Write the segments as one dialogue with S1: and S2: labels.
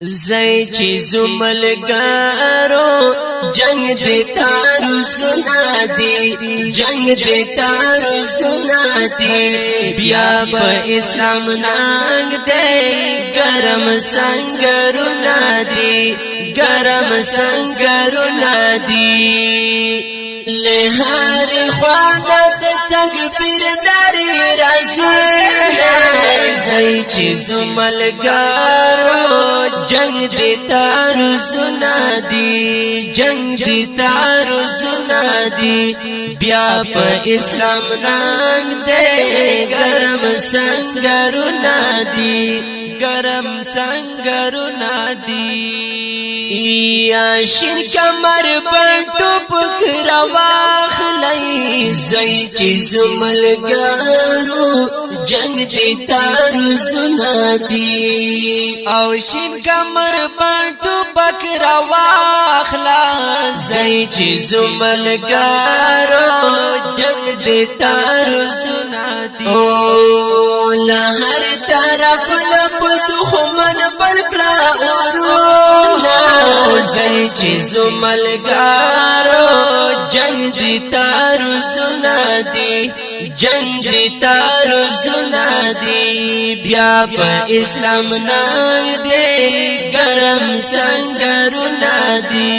S1: زئی چې زملګارو جنگ دې تارو سنا دی جنگ دې تارو سنا دی بیا په اسلام ننګ دې ګرم سنگرو نادي ګرم سنگرو نادي له هر خوا د تکبیر داري رسول زئی چې زملګارو جنگ دی تارو سنا دی جنگ دی تارو سنا دی بیا په اسلام ننګ دې ګرم سنگرو نادي ګرم سنگرو نادي یا شین کمر پر ټوپک راواخلای زئی چې زملګارو جنگ دی تارو سنا دی او شین کمر پر ټوپک راواخلا زئی چې زملګارو جنگ دی تارو سنا دی او لهر طرف لپ دښمن بل کړه اورونا زئی چې زملګارو جنگ دی تارو سنا دی جنگ دی تارو سنا دی بیا په اسلام ننګ دې ګرم سنگرو نادي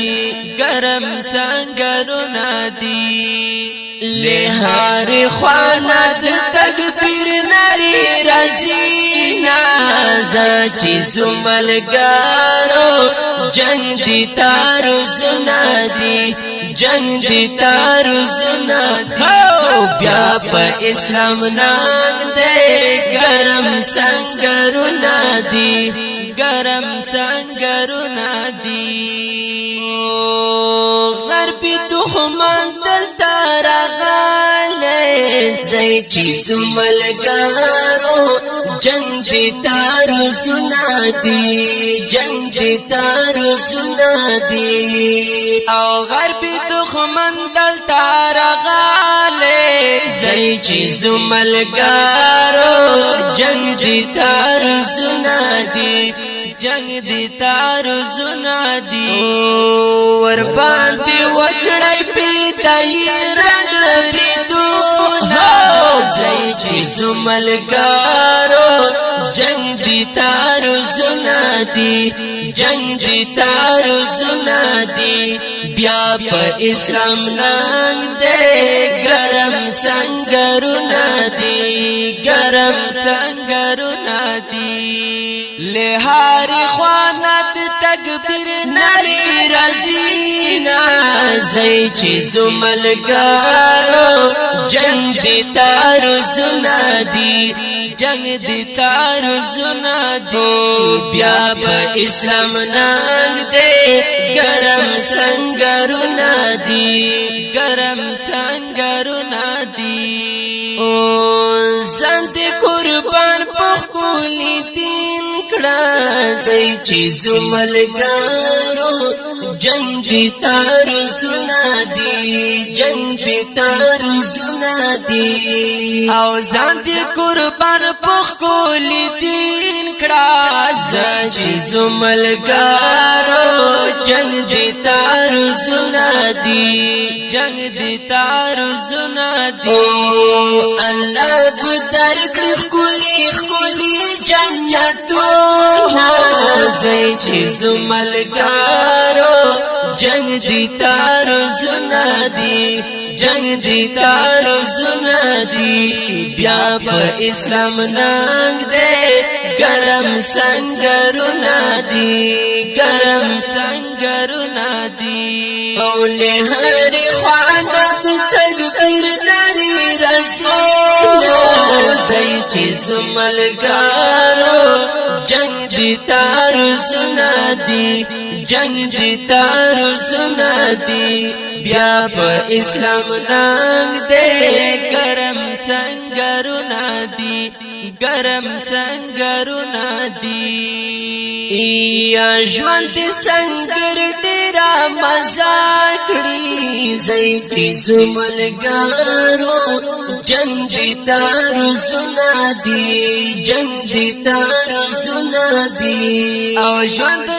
S1: ګرم سنگرو نادي له هر خوانا د تکبیر نری رزینا چې زملګارو جنگ دی تارو سنا دی جنگ دی تارو سنا دی بیا په اسلام ننګ دې ګرم سنگرو نادي ګرم سنگرو نادي غربي دښمن دلته راغلی زئی چې زملګارو جنگ دی تارو سنا دی جنگ دی تارو سنا دی او غربي دښمن دلته راغلی زئی چې زملګارو جنگ دی تارو سنا دی جنگ دی تارو سنا دی ور باندې وکړای پیدای رنریدو زئی چې زملګارو جنگ دی تارو سنا دی جنگ دی تارو سنا دی بیا په اسلام ننګ دې ګرم سنگرو نادي ګرم سنگرو نادي له هر خوانا د تکبیر نری رزینا زئی چې زملګارو جنگ دی تارو سنا دی جنگ دی تارو سنا دی بیا په اسلام ننګ دې ګرم سنگرو نادي ګرم سنگرو نادي او زند قربان په خپل دین کړه زئی چې زملګارو جنگ دی تارو سنا دی جنگ دی تارو سنا دی او ځان دې قربان په خپل دین کړه زئی چې زملګارو جنگ دی تارو سنا دی جنگ دی تارو سنا دی الله بدر کړ خولي جنتونه زئی چې زملګارو جنگ دی تارو سنا دی جنگ دی تارو سنا دی بیا په اسلام ننګ دې ګرم سنگرو نادي ګرم سنگرو نادي او له هر خوانا د تکبیر نری رسول زئی چې زملګارو جنگ دی تارو سنا دی جنگ دی تارو سنا دی بیا په اسلام ننګ دې ګرم سنگرو نادي ګرم سنگرو نادي یا ژوند سنگر ډیرا مزا کړی زئی زملګارو جنگ دی تار زنا دی جنگ دی تار زنا دی او ژوند